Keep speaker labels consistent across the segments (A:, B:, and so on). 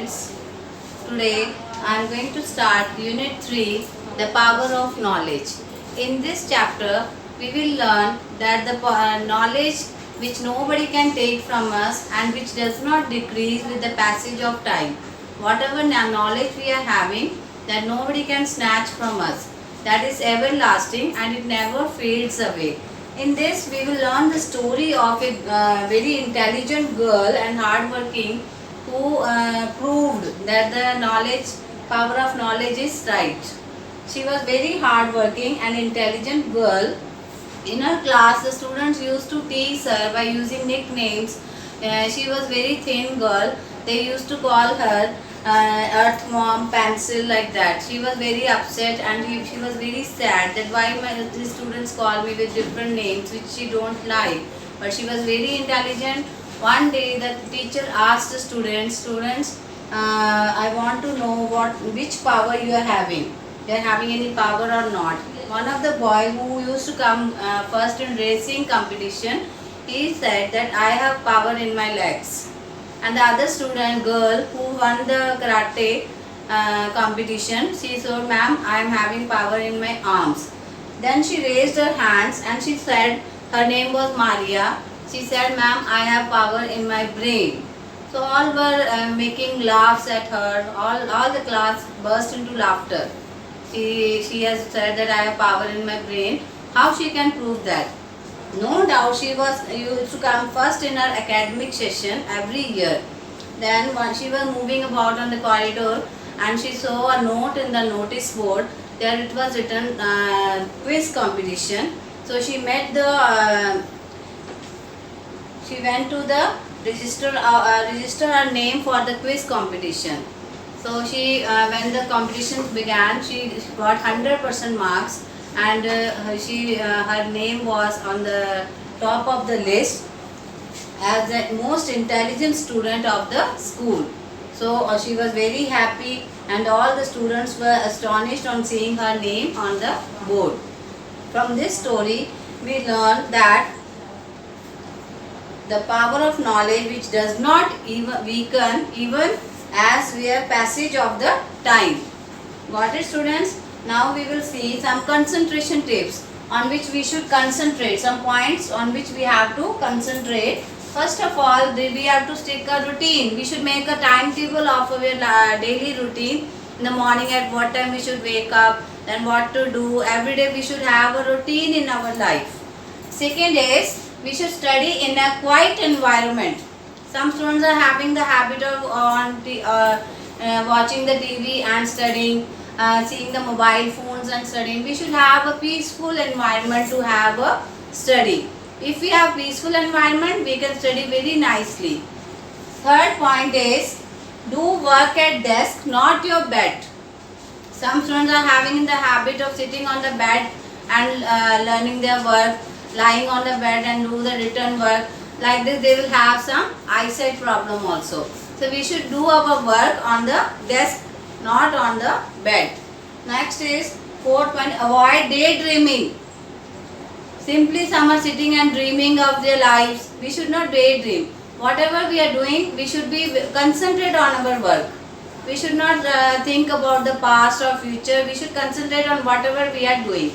A: students. Today I am going to start Unit 3, the power of knowledge. In this chapter, we will learn that the knowledge which nobody can take from us and which does not decrease with the passage of time. Whatever knowledge we are having, that nobody can snatch from us. That is everlasting and it never fades away. In this, we will learn the story of a very intelligent girl and hardworking who proved that the power of knowledge is right. She was very hardworking and intelligent girl. In her class, the students used to tease her by using nicknames. She was very thin girl. They used to call her Earth Mom, Pencil, like that. She was very upset and she was very sad that why the students call me with different names which she don't like. But she was very intelligent. One day the teacher asked the students, I want to know which power you are having. They are having any power or not. One of the boy who used to come first in racing competition, he said that I have power in my legs. And the other student girl who won the karate competition, she said, ma'am, I am having power in my arms. Then she raised her hands and she said, her name was Maria. She said, ma'am, I have power in my brain. So all were making laughs at her. All the class burst into laughter. She has said that I have power in my brain. How she can prove that? No doubt she used to come first in her academic session every year. Then when she was moving about on the corridor and she saw a note in the notice board. There it was written quiz competition. So she met she went to the register her name for the quiz competition. So she when the competition began, she got 100% marks. And her name was on the top of the list as the most intelligent student of the school. So she was very happy and all the students were astonished on seeing her name on the board. From this story we learn that the power of knowledge which does not even weaken even as we are passage of the time. Got it, students? Now we will see some concentration tips on which we should concentrate, some points on which we have to concentrate. First of all, we have to stick a routine. We should make a timetable of our daily routine. In the morning at what time we should wake up, then what to do. Every day we should have a routine in our life. Second is, we should study in a quiet environment. Some students are having the habit of watching the TV and studying. Seeing the mobile phones and studying. We should have a peaceful environment to have a study. If we have peaceful environment, we can study very nicely. Third point is, do work at desk, not your bed. Some students are having the habit of sitting on the bed and learning their work, lying on the bed and do the written work. Like this they will have some eyesight problem also. So we should do our work on the desk, not on the bed. Next is fourth point, avoid daydreaming. Simply some are sitting and dreaming of their lives. We should not daydream. Whatever we are doing, we should be concentrate on our work. We should not think about the past or future. We should concentrate on whatever we are doing.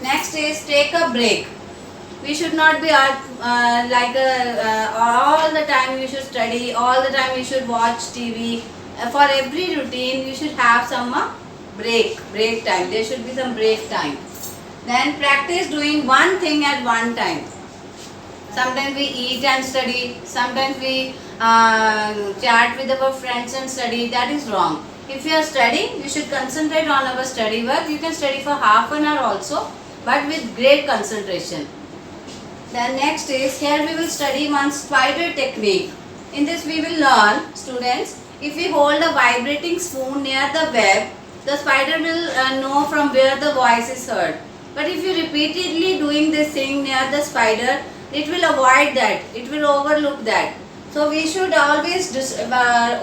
A: Next is take a break. We should not be all the time we should study, all the time we should watch TV. For every routine we should have some break time. There should be some break time. Then practice doing one thing at one time. Sometimes we eat and study, sometimes we chat with our friends and study. That is wrong. If you are studying, you should concentrate on our study work. You can study for half an hour also, but with great concentration. Then next is, here we will study one spider technique. In this we will learn, students, if we hold a vibrating spoon near the web, the spider will know from where the voice is heard. But if you repeatedly doing this thing near the spider, it will avoid that. It will overlook that. So we should always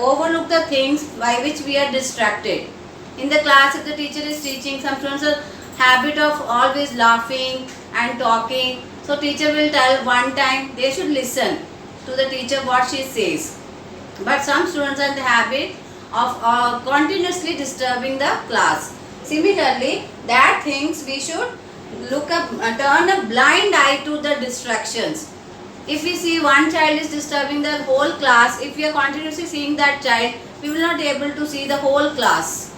A: overlook the things by which we are distracted. In the class, if the teacher is teaching, some students are habit of always laughing and talking. So teacher will tell one time, they should listen to the teacher what she says. But some students are in the habit of continuously disturbing the class. Similarly, that things we should look up, turn a blind eye to the distractions. If we see one child is disturbing the whole class, if we are continuously seeing that child, we will not be able to see the whole class.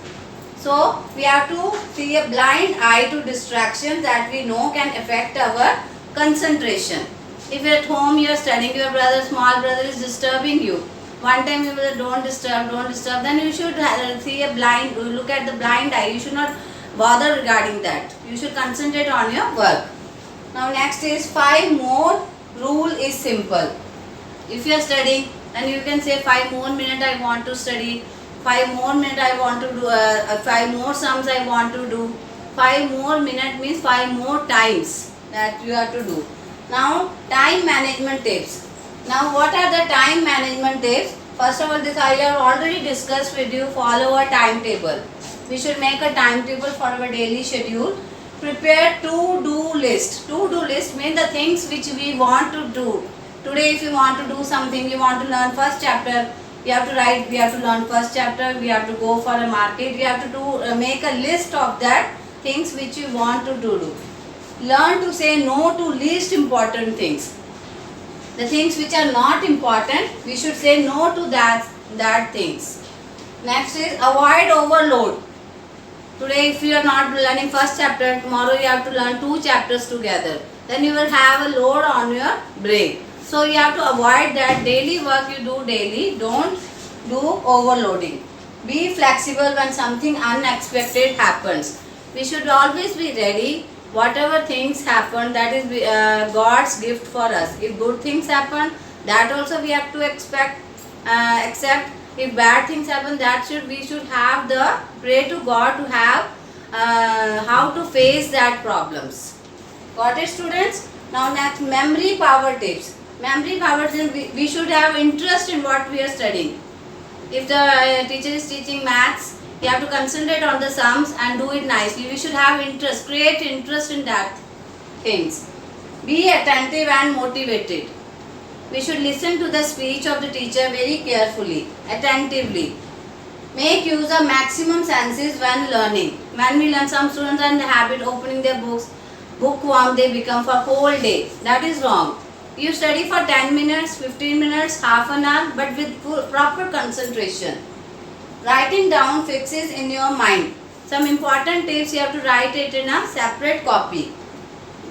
A: So we have to see a blind eye to distractions that we know can affect our concentration. If at home you are studying, your brother, small brother is disturbing you. One time you will don't disturb, then you should see a blind, look at the blind eye. You should not bother regarding that. You should concentrate on your work. Now next is 5 more rule is simple. If you are studying, then you can say 5 more minutes I want to study, 5 more minutes I want to do, 5 more sums I want to do. 5 more minutes means 5 more times that you have to do. Now time management tips. Now what are the time management tips? First of all, this I have already discussed with you. Follow a timetable. We should make a timetable for our daily schedule. Prepare to-do list. To-do list means the things which we want to do. Today if you want to do something, you want to learn first chapter, we have to write, we have to learn first chapter, we have to go for a market, we have to do, make a list of that things which you want to do. Learn to say no to least important things. The things which are not important, we should say no to that things. Next is avoid overload. Today if you are not learning first chapter, tomorrow you have to learn 2 chapters together. Then you will have a load on your brain. So you have to avoid that. Daily work you do daily. Don't do overloading. Be flexible when something unexpected happens. We should always be ready. Whatever things happen, that is God's gift for us. If good things happen, that also we have to accept. If bad things happen, we should have the pray to God to have how to face that problems. Got it, students? Now next, memory power tips. Memory power tips, we should have interest in what we are studying. If the teacher is teaching maths, you have to concentrate on the sums and do it nicely. We should have interest, create interest in that things. Be attentive and motivated. We should listen to the speech of the teacher very carefully, attentively. Make use of maximum senses when learning. When we learn, some students are in the habit opening their books, bookworm they become for whole day. That is wrong. You study for 10 minutes, 15 minutes, half an hour, but with proper concentration. Writing down fixes in your mind. Some important tips, you have to write it in a separate copy.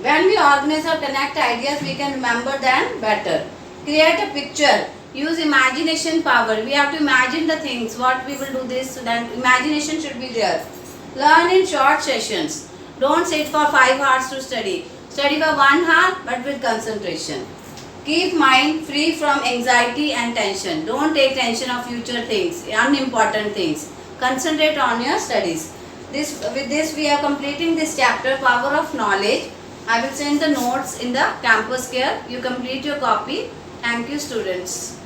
A: When we organize or connect ideas, we can remember them better. Create a picture. Use imagination power. We have to imagine the things, what we will do this, so that imagination should be there. Learn in short sessions. Don't sit for 5 hours to study. Study for 1 hour but with concentration. Keep mind free from anxiety and tension. Don't take tension of future things, unimportant things. Concentrate on your studies. With this we are completing this chapter, Power of Knowledge. I will send the notes in the campus care. You complete your copy. Thank you, students.